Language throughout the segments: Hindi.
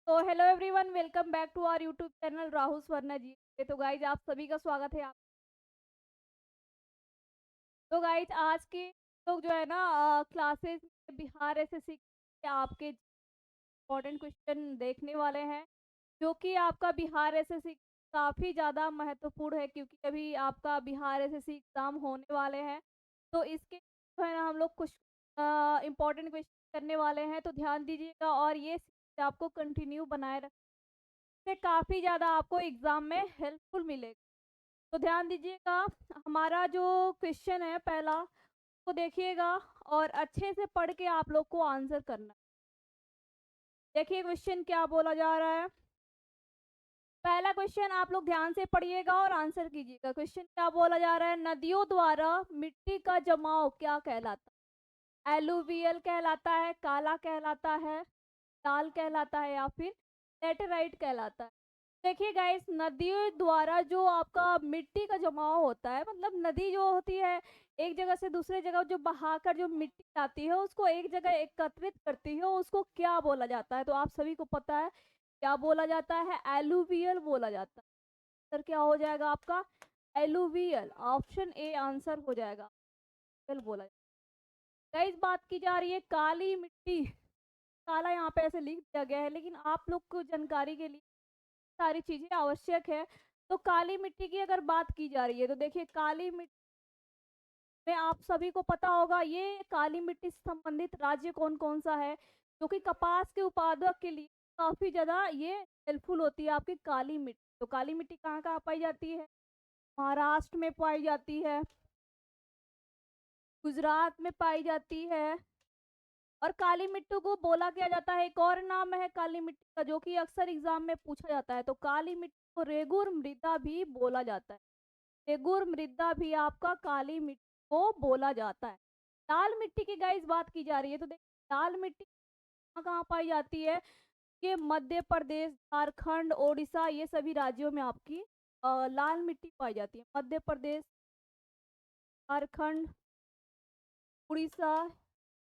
तो hello everyone, welcome back to our YouTube channel Rahul Swarna ji. तो गाइज आप सभी का स्वागत है। आप तो गाइज आज के लोग जो है ना क्लासेस में बिहार एसएससी के आपके इम्पोर्टेंट क्वेश्चन देखने वाले हैं, जो कि आपका बिहार एसएससी काफ़ी ज़्यादा महत्वपूर्ण है, क्योंकि अभी आपका बिहार एसएससी एग्ज़ाम होने वाले हैं। तो इसके जो है ना हम लोग कुछ इम्पोर्टेंट क्वेश्चन करने वाले हैं, तो ध्यान दीजिएगा और ये सीरीज आपको कंटिन्यू बनाए रख से काफ़ी ज़्यादा आपको एग्ज़ाम में हेल्पफुल मिलेगा। तो ध्यान दीजिएगा, हमारा जो क्वेश्चन है पहला, वो देखिएगा और अच्छे से पढ़ के आप लोग को आंसर करना है। देखिए क्वेश्चन क्या बोला जा रहा है। पहला क्वेश्चन आप लोग ध्यान से पढ़िएगा और आंसर कीजिएगा। क्वेश्चन क्या बोला जा रहा है, नदियों द्वारा मिट्टी का जमाव क्या कहलाता है? एलुवियल कहलाता है, काला कहलाता है, लाल कहलाता है, या फिर लेटेराइट कहलाता है? देखिए गाइस, नदियों द्वारा जो आपका मिट्टी का जमाव होता है, मतलब नदी जो होती है एक जगह से दूसरे जगह जो बहाकर जो मिट्टी आती है उसको एक जगह एकत्रित करती है, उसको क्या बोला जाता है? तो आप सभी को पता है क्या बोला जाता है, एलुवियल बोला जाता है। सर क्या हो जाएगा आपका? एलुवियल, ऑप्शन ए आंसर हो जाएगा। एलुवियल बोला जाता है। गाइस बात की जा रही है काली मिट्टी, काला यहाँ पे ऐसे लिख दिया गया है, लेकिन आप लोग को जानकारी के लिए सारी चीजें आवश्यक है। तो काली मिट्टी की अगर बात की जा रही है, तो देखिए काली मिट्टी में आप सभी को पता होगा, ये काली मिट्टी से संबंधित राज्य कौन कौन सा है, जो कि कपास के उत्पादक के लिए काफी ज्यादा ये हेल्पफुल होती है आपकी काली मिट्टी। तो काली मिट्टी कहाँ कहाँ पाई जाती है? महाराष्ट्र में पाई जाती है, गुजरात में पाई जाती है। और काली मिट्टी को बोला क्या जाता है, एक और नाम है काली मिट्टी का, जो कि अक्सर एग्जाम में पूछा जाता है। तो काली मिट्टी को रेगुर मृदा भी बोला जाता है। रेगुर मृदा भी आपका काली मिट्टी को बोला जाता है। लाल मिट्टी की गाइस बात की जा रही है, तो देखिए लाल मिट्टी कहाँ कहाँ पाई जाती है? ये मध्य प्रदेश, झारखंड, ओडिशा, ये सभी राज्यों में आपकी लाल मिट्टी पाई जाती है। मध्य प्रदेश, झारखंड, उड़ीसा,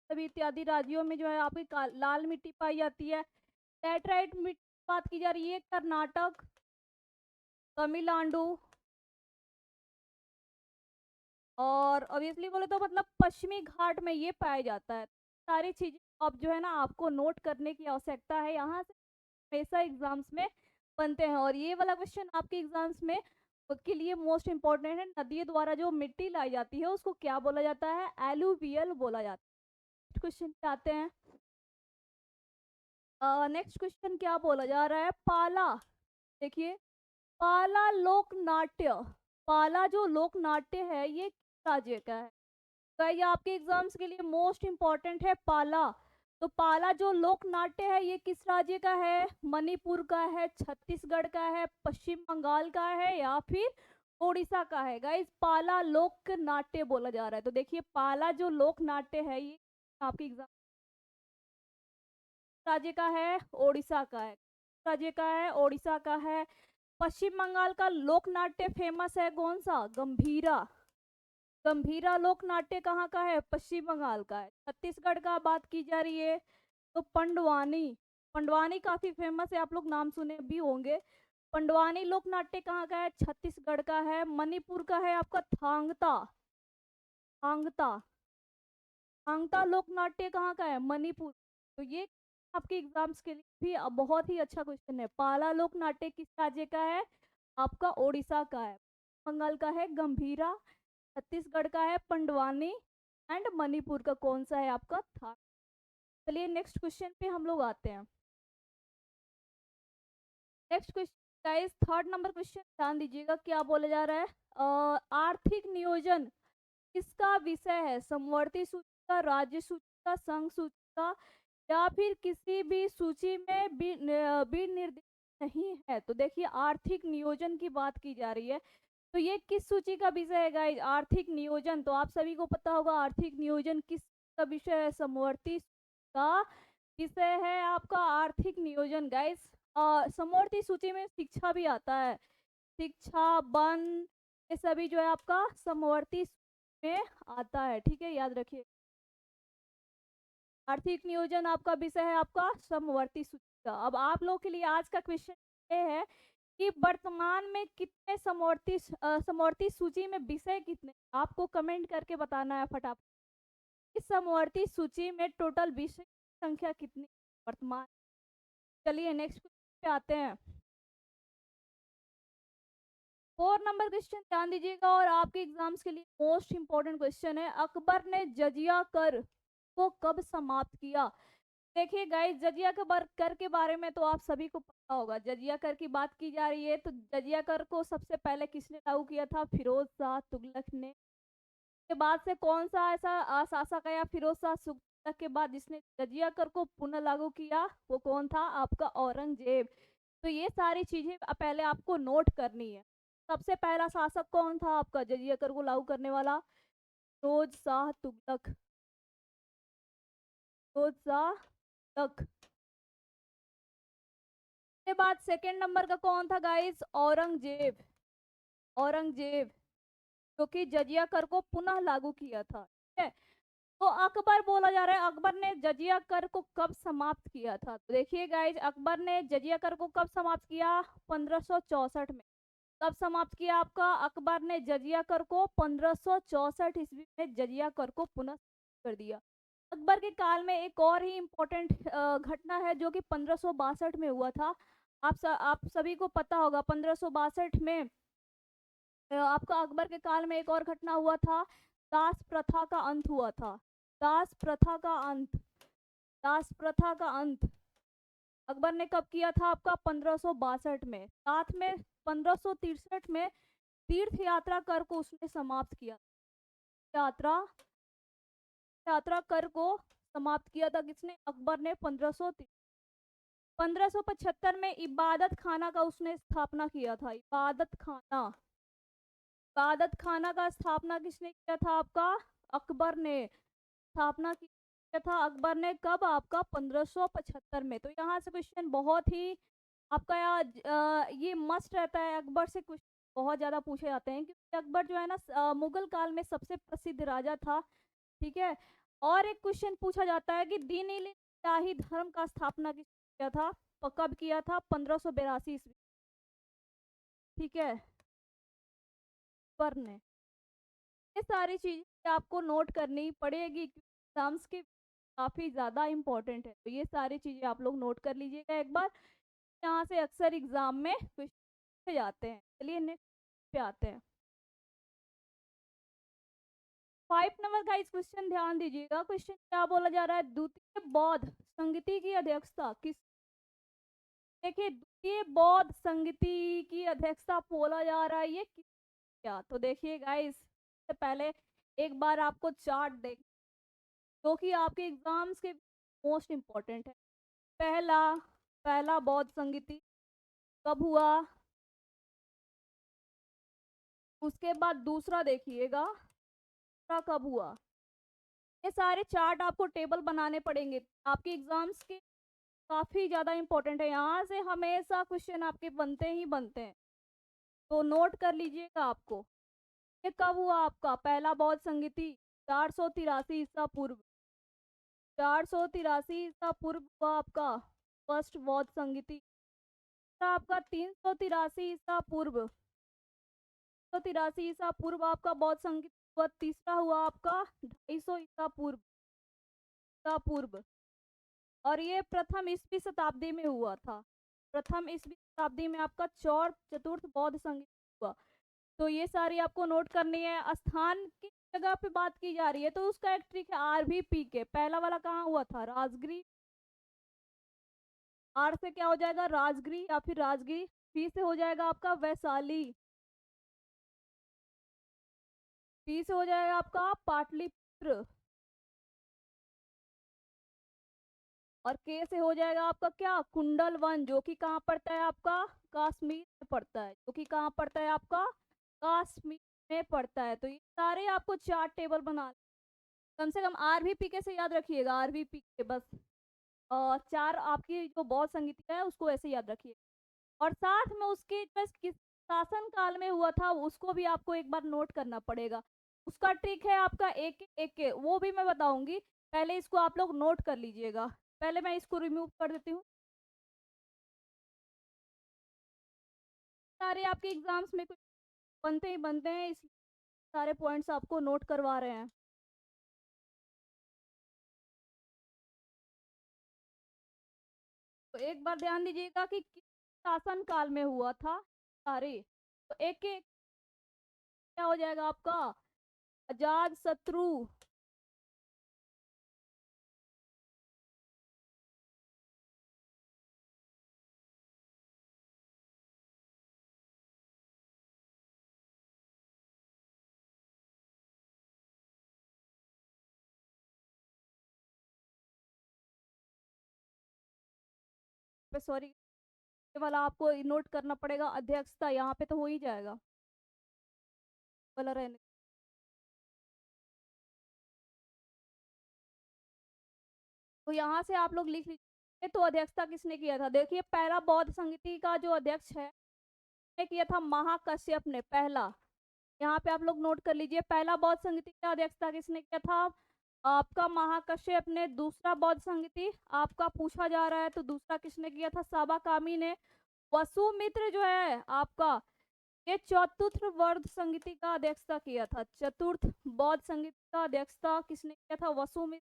सभी इत्यादि राज्यों में जो है आपकी लाल मिट्टी पाई जाती है। लैटराइट मिट्टी की बात की जा रही है, कर्नाटक, तमिलनाडु, और ऑब्वियसली बोले तो मतलब पश्चिमी घाट में ये पाया जाता है। सारी चीजें अब जो है ना आपको नोट करने की आवश्यकता है, यहाँ से हमेशा एग्जाम्स में बनते हैं। और ये वाला क्वेश्चन आपके एग्जाम्स में के लिए मोस्ट इंपॉर्टेंट है। नदियों द्वारा जो मिट्टी लाई जाती है उसको क्या बोला जाता है? एलुवियल बोला जाता है। क्वेश्चन पे आते हैं। नेक्स्ट क्वेश्चन क्या बोला जा रहा है, पाला। देखिए पाला लोक नाट्य, पाला जो लोक नाट्य है ये किस राज्य का है? तो ये आपके एग्जाम्स के लिए मोस्ट इंपॉर्टेंट है पाला। तो पाला जो लोक नाट्य है ये किस राज्य का है? मणिपुर का है, छत्तीसगढ़ का है, पश्चिम बंगाल का है, या फिर उड़ीसा का है? गाइस पाला लोक नाट्य बोला जा रहा है। तो देखिए पाला जो लोक नाट्य है ये आपके एग्जाम राज्य का है, ओडिशा का है। राज्य का है, ओडिशा का है। पश्चिम बंगाल का लोक नाट्य फेमस है कौन सा? गंभीरा। गंभीरा लोक नाट्य कहाँ का है? पश्चिम बंगाल का है। छत्तीसगढ़ का बात की जा रही है तो पंडवानी, पंडवानी काफी फेमस है, आप लोग नाम सुने भी होंगे। पंडवानी लोक नाट्य कहाँ का है? छत्तीसगढ़ का है। मणिपुर का है आपका थांगता, थांगता, थांगता लोक नाट्य कहाँ का है? मणिपुर। तो ये आपके एग्जाम्स के लिए भी बहुत ही अच्छा क्वेश्चन है। पाला लोक नाट्य किस राज्य का है? आपका ओडिशा का है। बंगाल का है गंभीरा, छत्तीसगढ़ का है पंडवानी, एंड मणिपुर का कौन सा है आपका? था। चलिए नेक्स्ट क्वेश्चन पे हम लोग आते हैं। Next question guys, third number question ध्यान दीजिएगा क्या बोला जा रहा है। आर्थिक नियोजन किसका विषय है? समवर्ती सूची का, राज्य सूची का, संघ सूची का, या फिर किसी भी सूची में भी निर्दिष्ट नहीं है? तो देखिए आर्थिक नियोजन की बात की जा रही है, तो ये किस सूची का विषय है गाइज? आर्थिक नियोजन। तो आप सभी को पता होगा आर्थिक नियोजन किस का विषय है? समवर्ती का विषय है आपका आर्थिक नियोजन गाइज। समवर्ती सूची में शिक्षा भी आता है, शिक्षा, वन, ये सभी जो है आपका समवर्ती में आता है, ठीक है, याद रखिए। आर्थिक नियोजन आपका विषय है आपका समवर्ती सूची का। अब आप लोग के लिए आज का क्वेश्चन ये है कि वर्तमान में कितने समवर्ती सूची में विषय कितने, आपको कमेंट करके बताना है फटाफट। इस समवर्ती सूची में टोटल विषय की संख्या कितनी वर्तमान। चलिए नेक्स्ट क्वेश्चन पे आते हैं। 4 नंबर क्वेश्चन ध्यान दीजिएगा और आपके एग्जाम्स के लिए मोस्ट इंपॉर्टेंट क्वेश्चन है। अकबर ने जजिया कर को कब समाप्त किया। देखिए गाइस, कर के बारे में तो आप सभी को पता होगा। जजिया कर की बात की जा रही है तो जजिया कर को सबसे पहले किसने लागू किया था, फिरोज शाह तुगलक ने। के बाद से कौन सा ऐसा शासक आया फिरोज शाह तुगलक के बाद जिसने जजिया कर को पुनः लागू किया, वो कौन था, आपका औरंगजेब। तो ये सारी चीजें पहले आपको नोट करनी है। सबसे पहला शासक कौन था आपका जजिया कर को लागू करने वाला, फिरोज शाह तुगलक। फिरोज शाह तुगलक के बाद सेकंड नंबर का कौन था गाइस, औरंगजेब। औरंगजेब जो कि जजिया कर को पुनः लागू किया था, ठीक है। तो अकबर बोला जा रहा है, अकबर ने जजिया कर को कब समाप्त किया था। तो देखिए गाइज, अकबर ने जजिया कर को कब समाप्त किया, 1564 में। कब समाप्त किया आपका, अकबर ने जजिया कर को 1564 ईस्वी में जजिया कर को पुनः कर दिया। अकबर के काल में एक और ही इम्पोर्टेंट घटना है जो कि 1562 में हुआ था। आप सभी को पता होगा 1562 में आपका अकबर के काल में एक और घटना हुआ था, दास प्रथा का अंत हुआ था। दास प्रथा का अंत, दास प्रथा का अंत अकबर ने कब किया था आपका, 1562 में। साथ में 1563 में तीर्थ यात्रा कर को उसने समाप्त किया। यात्रा यात्रा कर को समाप्त किया था किसने, अकबर ने 1575 में इबादत खाना का उसने स्थापना किया था। इबादत खाना, इबादत खाना का स्थापना किसने किया था आपका, अकबर ने स्थापना किया था। अकबर ने कब, आपका 1575 में। तो यहाँ से क्वेश्चन बहुत ही आपका ये मस्ट रहता है, अकबर से क्वेश्चन बहुत ज्यादा पूछे जाते हैं क्योंकि अकबर जो है ना मुगल काल में सबसे प्रसिद्ध राजा था, ठीक है। और एक क्वेश्चन पूछा जाता है कि दीन इलाही धर्म का स्थापना किसने किया था, कब किया था, 1582 ईस्वी, ठीक है, अकबर ने। ये सारी चीजें आपको नोट करनी पड़ेगी क्योंकि एग्जाम्स के काफी ज्यादा इंपॉर्टेंट है। तो ये सारी चीजें आप लोग नोट कर लीजिएगा एक बार, यहाँ से अक्सर एग्जाम में क्वेश्चन पूछे जाते हैं। चलिए नेक्स्ट पे आते हैं। 5 नंबर का इस क्वेश्चन ध्यान दीजिएगा। क्वेश्चन क्या बोला जा रहा है, द्वितीय बौद्ध संगति की अध्यक्षता किस, देखिए द्वितीय बौद्ध संगति की अध्यक्षता बोला जा रहा है, ये किस क्या। तो देखिए गाइस, से पहले एक बार आपको चार्ट देख जो कि आपके एग्जाम्स के मोस्ट इम्पोर्टेंट है। पहला पहला बौद्ध संगति कब हुआ, उसके बाद दूसरा देखिएगा दूसरा कब हुआ। ये सारे चार्ट आपको टेबल बनाने पड़ेंगे, आपके एग्जाम्स के काफी ज्यादा इंपॉर्टेंट है। यहाँ से हमेशा क्वेश्चन आपके बनते ही बनते हैं, तो नोट कर लीजिएगा आपको। ये कब हुआ आपका पहला बौद्ध संगति, 483 ईसा पूर्व। 483 ईसा पूर्व हुआ आपका फर्स्ट बौद्ध संगति। आपका 383 ईसा पूर्व, 383 ईसा पूर्व आपका बौद्ध संगति हुआ। तीसरा हुआ आपका 250 ईसा पूर्व, ईसा पूर्व। और ये प्रथम ईसवी शताब्दी में हुआ था। प्रथम ईसवी शताब्दी में आपका चौर चतुर्थ बौद्ध संगीत हुआ। तो ये सारी आपको नोट करनी है। स्थान की जगह पे बात की जा रही है तो उसका एक ट्रिक है, RVP के। पहला वाला कहाँ हुआ था, राजगिरी। आर से क्या हो जाएगा, राजगिरी या फिर राजगिरी। पी से हो जाएगा आपका वैशाली। पी से हो जाएगा आपका पाटलिपुत्र। और के से हो जाएगा आपका क्या, कुंडलवन, जो कि कहाँ पड़ता है आपका, कश्मीर में पड़ता है। जो कि कहाँ पड़ता है आपका, कश्मीर में पड़ता है। तो ये सारे आपको चार्ट टेबल बना, कम से कम RVP के से याद रखिएगा, RVP के बस। चार आपकी जो बौद्ध संगीतिका है उसको ऐसे याद रखिए। और साथ में उसके बस किस शासन काल में हुआ था उसको भी आपको एक बार नोट करना पड़ेगा। उसका ट्रिक है आपका एक एक, वो भी मैं बताऊंगी। पहले इसको आप लोग नोट कर लीजिएगा। पहले मैं इसको रिमूव कर देती हूँ। सारे आपके एग्जाम्स में कुछ बनते हैं, इस सारे पॉइंट्स आपको नोट करवा रहे हैं। तो एक बार ध्यान दीजिएगा कि किस शासन काल में हुआ था सारे। तो एक एक क्या हो जाएगा आपका, अजात शत्रु। सॉरी, ये वाला आपको नोट करना पड़ेगा, अध्यक्षता यहाँ पे तो हो ही जाएगा वाला रहने। तो यहाँ से आप लोग लिख लीजिए। तो अध्यक्षता किसने किया था, देखिए पहला बौद्ध संगीति का जो अध्यक्ष है ने किया था महाकश्यप ने, पहला। यहाँ पे आप लोग नोट कर लीजिए, पहला बौद्ध संगीति का अध्यक्षता किसने किया था, आपका महाकश्यप ने। दूसरा बौद्ध संगीति आपका पूछा जा रहा है, तो दूसरा किसने किया था, साबाकामी ने। वसुमित्र जो है आपका, ये चतुर्थ बौद्ध संगीति का अध्यक्षता किया था। चतुर्थ बौद्ध संगीति का अध्यक्षता किसने किया था, वसुमित्र।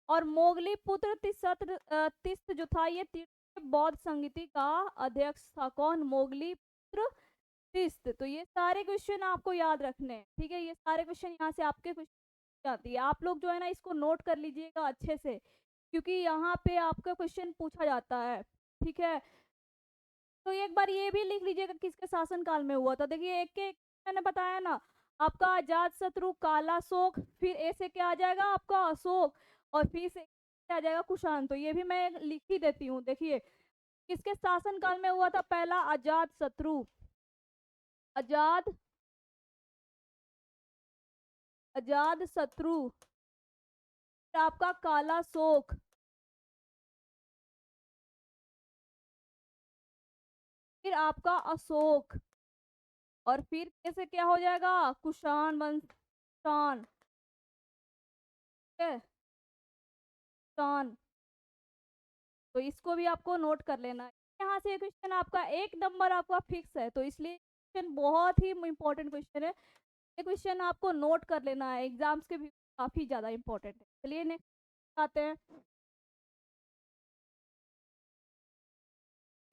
और मोगली पुत्र तिस्त जो था, ये तृतीय बौद्ध संगीति का अध्यक्ष था। कौन, मोगली पुत्र तिस्त। तो ये सारे क्वेश्चन आपको याद रखने हैं, ठीक है। ये सारे क्वेश्चन यहाँ से आपके क्वेश्चन आती है, आप लोग जो है ना इसको नोट कर लीजिएगा अच्छे से, क्योंकि यहाँ पे आपका क्वेश्चन पूछा जाता है, ठीक है। तो एक बार ये भी लिख लीजिएगा किसके शासन काल में हुआ था। देखिए एक एक मैंने बताया ना, आपका अजात शत्रु, काला शोक, फिर ऐसे क्या आ जाएगा आपका अशोक, और फिर से क्या आ जाएगा कुषाण। तो ये भी मैं लिख ही देती हूँ। देखिए किसके शासन काल में हुआ था, पहला अजात शत्रु, अजात अजात शत्रु, फिर आपका काला शोक, फिर आपका अशोक, और फिर कैसे क्या हो जाएगा, कुषाण वंश, कुषाण, ठीक है, कुषाण। तो इसको भी आपको नोट कर लेना है। यहाँ से क्वेश्चन आपका 1 नंबर आपका फिक्स है, तो इसलिए क्वेश्चन बहुत ही इंपॉर्टेंट क्वेश्चन है। ये क्वेश्चन आपको नोट कर लेना है, एग्जाम्स के भी काफी ज्यादा इंपॉर्टेंट है। चलिए नेक्स्ट आते हैं।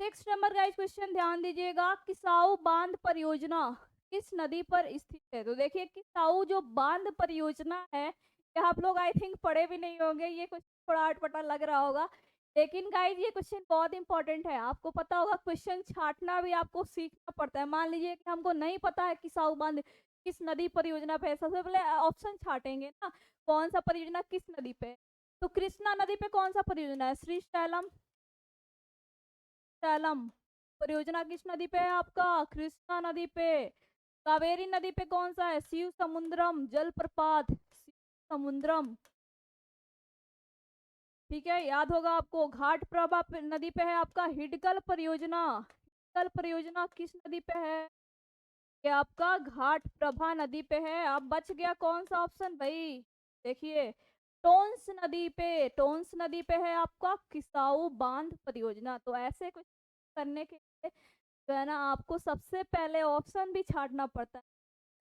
6 नंबर का क्वेश्चन ध्यान दीजिएगा, किसाऊ बांध परियोजना किस नदी पर स्थित है। तो देखिए किसाऊ जो बांध परियोजना है, ये आप लोग आई थिंक पढ़े भी नहीं होंगे, ये कुछ थोड़ा अटपटा लग रहा होगा, लेकिन गाइज ये क्वेश्चन बहुत इंपॉर्टेंट है। आपको पता होगा क्वेश्चन छाटना भी आपको सीखना पड़ता है। मान लीजिए कि हमको नहीं पता है किसाऊ बांध किस नदी परियोजना पे है, सबसे पहले ऑप्शन छाटेंगे ना, कौन सा परियोजना किस नदी पे है। तो कृष्णा नदी पे कौन सा परियोजना है, श्री शैलम, शैलम परियोजना किस नदी पे है आपका, कृष्णा नदी पे। कावेरी नदी पे कौन सा है, शिव समुद्रम जलप्रपात, शिव समुद्रम, ठीक है, याद होगा आपको। घाट प्रभा नदी पे है आपका हिडकल परियोजना, हिडकल परियोजना किस नदी पे है, ये आपका घाट प्रभा नदी पे है। अब बच गया कौन सा ऑप्शन भाई, देखिए टोन्स नदी पे, टोन्स नदी पे है आपका किसाऊ बांध परियोजना। तो ऐसे कुछ करने के लिए जो है ना आपको सबसे पहले ऑप्शन भी छाटना पड़ता है।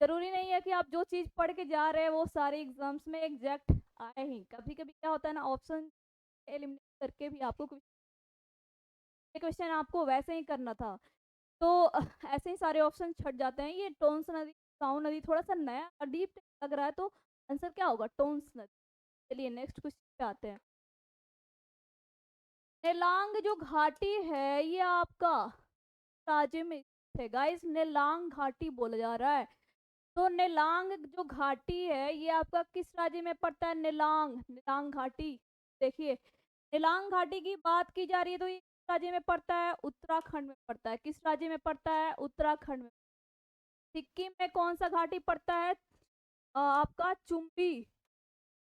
जरूरी नहीं है कि आप जो चीज पढ़ के जा रहे हैं वो सारे एग्जाम्स में एग्जैक्ट आए ही, कभी कभी क्या होता है ना ऑप्शन एलिमिनेट करके भी आपको कुछ क्वेश्चन आपको वैसे ही करना था, तो ऐसे ही सारे ऑप्शन छट जाते हैं। ये टोन्स नदी, साउंड नदी थोड़ा सा नया डीप लग रहा है, तो आंसर क्या होगा, टोन्स नदी। चलिए नेक्स्ट क्वेश्चन पे आते हैं। नेलांग जो घाटी है ये आपका राज्य में स्थित है गाइस, नेलांग घाटी बोला जा रहा है। तो नेलांग जो घाटी है ये आपका किस राज्य में पड़ता है, नेलांग, नेलांग घाटी। देखिए नेलांग घाटी की बात की जा रही है, तो ये किस राज्य में पड़ता है, उत्तराखंड में पड़ता है। किस राज्य में पड़ता है, उत्तराखंड में। सिक्किम में कौन सा घाटी पड़ता है, आपका चुम्बी,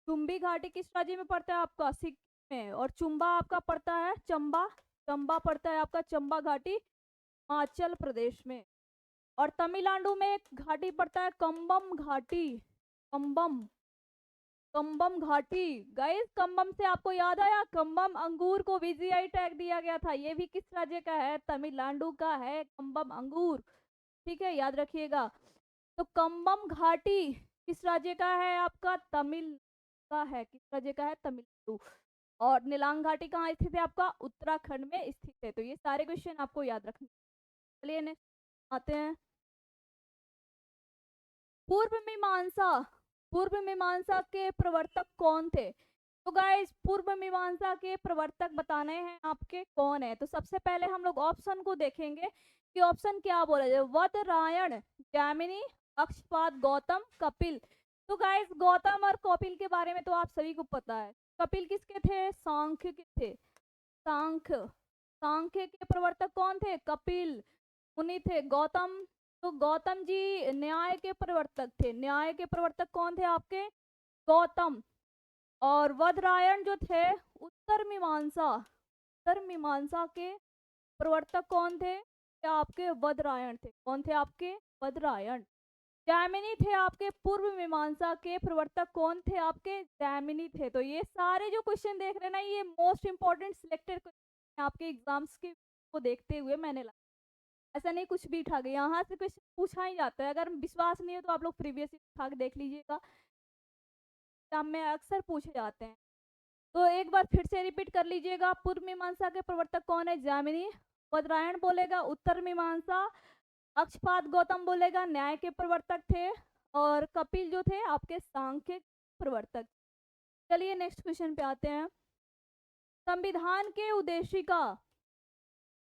चुम्बी घाटी किस राज्य में पड़ता है आपका, सिक्किम में। और चुम्बा आपका पड़ता है, चंबा, चंबा पड़ता है आपका, चंबा घाटी हिमाचल प्रदेश में। और तमिलनाडु में एक घाटी पड़ता है कंबम घाटी, कंबम, कंबम घाटी। गाइस कंबम से आपको याद आया, कंबम अंगूर को वीजीआई टैग दिया गया था। ये भी किस राज्य का है? तमिलनाडु का है कंबम अंगूर। ठीक है, याद रखिएगा। तो कंबम घाटी किस राज्य का है? आपका तमिल का है। किस राज्य का है? तमिलनाडु। और नीलांग घाटी कहाँ स्थित है? आपका उत्तराखंड में स्थित है। तो ये सारे क्वेश्चन आपको याद रखने। चलिए नेक्स्ट आते हैं। पूर्व मीमांसा। पूर्व मीमांसा के प्रवर्तक कौन थे? तो गाइस पूर्व मीमांसा के प्रवर्तक बताने हैं आपके कौन है। तो सबसे पहले हम लोग ऑप्शन को देखेंगे कि ऑप्शन क्या बोला जाए। वदरायण, जैमिनी, अक्षपाद, गौतम, कपिल। तो गाइस गौतम और कपिल के बारे में तो आप सभी को पता है। कपिल किसके थे? सांख्य के थे। सांख्य, सांख्य के प्रवर्तक कौन थे? कपिल मुनि थे। गौतम, तो गौतम जी न्याय के प्रवर्तक थे। न्याय के प्रवर्तक कौन थे आपके? गौतम। और वदरायण जो थे उत्तर मीमांसा, उत्तर मीमांसा के प्रवर्तक कौन थे? क्या आपके वदरायण थे। कौन थे आपके? वदरायण। जैमिनी थे आपके पूर्व मीमांसा के प्रवर्तक कौन थे? आपके जैमिनी थे। तो ये सारे जो क्वेश्चन देख रहे हैं ना, ये मोस्ट इंपॉर्टेंट सिलेक्टेड क्वेश्चन आपके एग्जाम्स के को देखते हुए मैंने ला। ऐसा नहीं कुछ भी उठा के यहाँ से क्वेश्चन पूछा ही जाता है। अगर विश्वास नहीं है तो आप लोग प्रीवियस उठा के देख लीजिएगा, एग्जाम में अक्सर पूछे जाते हैं। तो एक बार फिर से रिपीट कर लीजिएगा। पूर्व मीमांसा के प्रवर्तक कौन है? जैमिनी। वदरायण बोलेगा उत्तर मीमांसा। अक्षपाद गौतम बोलेगा न्याय के प्रवर्तक थे। और कपिल जो थे आपके सांख्य प्रवर्तक। चलिए नेक्स्ट क्वेश्चन पे आते हैं। संविधान के उद्देशिका,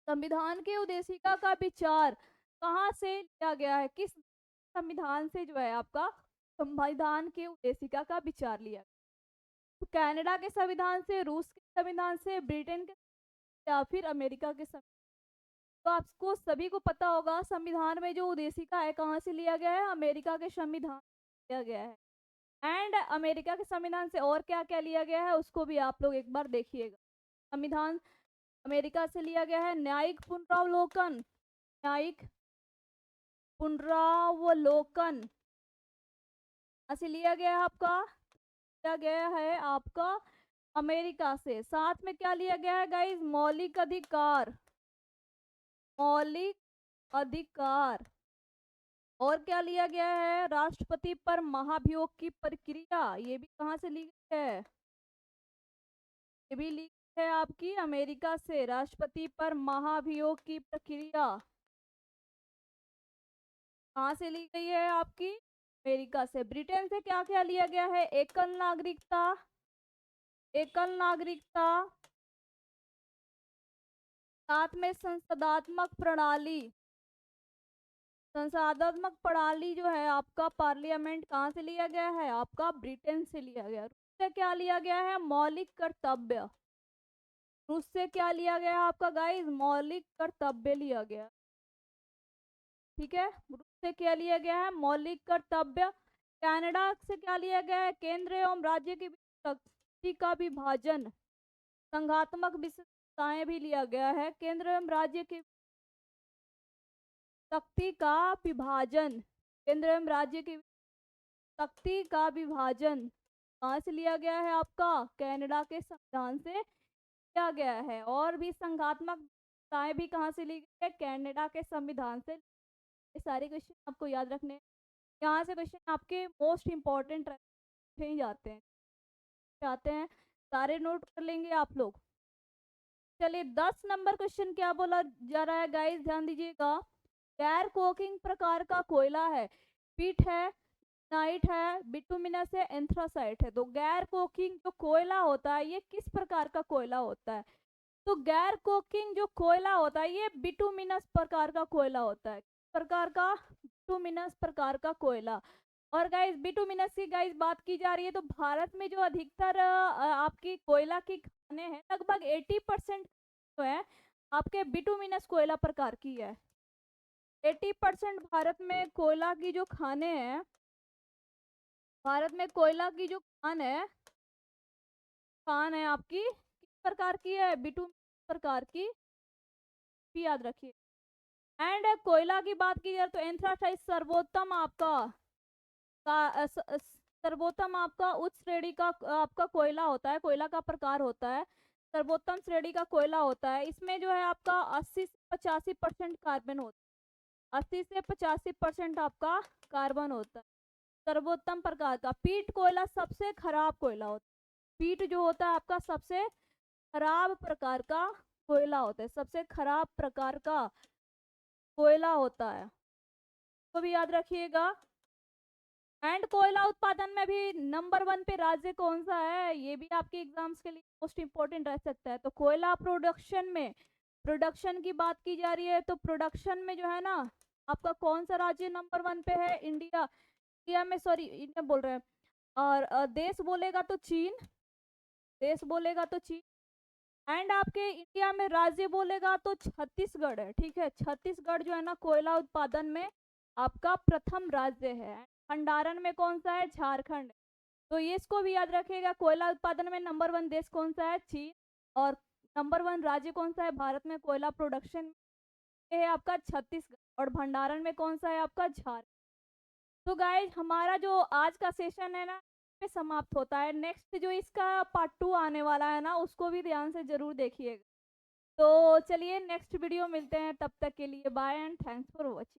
संविधान के उद्देशिका का विचार कहाँ से लिया गया है? किस संविधान से जो है आपका संविधान के उद्देशिका का विचार लिया? तो कनाडा के संविधान से, रूस के संविधान से, ब्रिटेन के, या फिर अमेरिका के संविधान। तो आपको सभी को पता होगा संविधान में जो उद्देशिका है कहाँ से लिया गया है? अमेरिका के संविधान से लिया गया है। एंड अमेरिका के संविधान से और क्या क्या लिया गया है उसको भी आप लोग एक बार देखिएगा। संविधान अमेरिका से लिया गया है न्यायिक पुनरावलोकन, न्यायिक पुनरावलोकन ऐसे लिया गया है आपका, लिया गया है आपका अमेरिका से। साथ में क्या लिया गया है गाइस? मौलिक अधिकार, मौलिक अधिकार। और क्या लिया गया है? राष्ट्रपति पर महाभियोग की प्रक्रिया। ये भी कहाँ से ली गई है? ये भी ली गई है आपकी अमेरिका से। राष्ट्रपति पर महाभियोग की प्रक्रिया कहाँ से ली गई है? आपकी अमेरिका से। ब्रिटेन से क्या क्या लिया गया है? एकल नागरिकता, एकल नागरिकता। साथ में संसदात्मक प्रणाली, संसदात्मक प्रणाली जो है आपका पार्लियामेंट कहाँ से लिया गया है? आपका ब्रिटेन से लिया गया। रूस से क्या लिया गया है? मौलिक कर्तव्य। रूस से क्या लिया गया है आपका गाइस? मौलिक कर्तव्य लिया गया। ठीक है, रूस से क्या लिया गया है? मौलिक कर्तव्य। कनाडा से क्या लिया गया है? केंद्र एवं राज्य के बीच शक्ति का विभाजन, संघात्मक विशेषताएं भी लिया गया है। केंद्र एवं राज्य के शक्ति का विभाजन, केंद्र एवं राज्य की शक्ति का विभाजन कहाँ से लिया गया है? आपका कनाडा के संविधान से लिया गया है। और भी संघात्मक विशेषताएं भी कहाँ से ली गई है? कनाडा के संविधान से। ये सारे क्वेश्चन आपको याद रखने हैं। यहाँ से क्वेश्चन आपके मोस्ट इंपॉर्टेंट ही जाते हैं, चाहते हैं सारे नोट कर लेंगे आप लोग। चलिए 10 नंबर क्वेश्चन क्या बोला जा रहा है गाइस, ध्यान दीजिएगा। गैर कोकिंग प्रकार का कोयला है, पीट है, नाइट है, बिटुमिनस है, एंथ्रासाइट है। तो गैर कोकिंग जो कोयला होता है ये किस प्रकार का कोयला होता है? तो गैर कोकिंग जो कोयला होता है ये बिटुमिनस प्रकार का कोयला होता है। किस प्रकार का? बिटुमिनस प्रकार का कोयला। और गाइस बिटुमिनस की गाइस बात की जा रही है तो भारत में जो अधिकतर आपकी कोयला की खाने हैं लगभग 80% जो है आपके बिटुमिनस कोयला प्रकार की है। 80% भारत में कोयला की जो खाने हैं, भारत में कोयला की जो खान है आपकी किस प्रकार की है? बिटुमिनस प्रकार की, भी याद रखिए। एंड कोयला की बात की जाए तो एंथ्रासाइट सर्वोत्तम आपका सर्वोत्तम आपका उच्च श्रेणी का आपका कोयला होता है, कोयला का प्रकार होता है। सर्वोत्तम श्रेणी का कोयला होता है। इसमें जो है आपका 80 से 85% कार्बन होता है। 80 से 85% आपका कार्बन होता है। सर्वोत्तम प्रकार का पीट कोयला सबसे खराब कोयला होता है। पीट जो होता है आपका सबसे खराब प्रकार का कोयला होता है, सबसे खराब प्रकार का कोयला होता है, तो भी याद रखिएगा। एंड कोयला उत्पादन में भी नंबर 1 पे राज्य कौन सा है, ये भी आपके एग्जाम्स के लिए मोस्ट इंपॉर्टेंट रह सकता है। तो कोयला प्रोडक्शन में, प्रोडक्शन की बात की जा रही है तो प्रोडक्शन में जो है ना आपका कौन सा राज्य नंबर 1 पे है? इंडिया, इंडिया में, सॉरी इंडिया बोल रहे हैं। और देश बोलेगा तो चीन, देश बोलेगा तो चीन। एंड आपके इंडिया में राज्य बोलेगा तो छत्तीसगढ़ है, ठीक है। छत्तीसगढ़ जो है ना कोयला उत्पादन में आपका प्रथम राज्य है। भंडारण में कौन सा है? झारखंड। तो ये इसको भी याद रखिएगा, कोयला उत्पादन में नंबर 1 देश कौन सा है? चीन। और नंबर 1 राज्य कौन सा है भारत में कोयला प्रोडक्शन में? ये है आपका छत्तीसगढ़। और भंडारण में कौन सा है आपका? झारखंड। तो गाइज हमारा जो आज का सेशन है ना पे समाप्त होता है। नेक्स्ट जो इसका पार्ट 2 आने वाला है ना उसको भी ध्यान से जरूर देखिएगा। तो चलिए नेक्स्ट वीडियो मिलते हैं, तब तक के लिए bye and thanks for watching.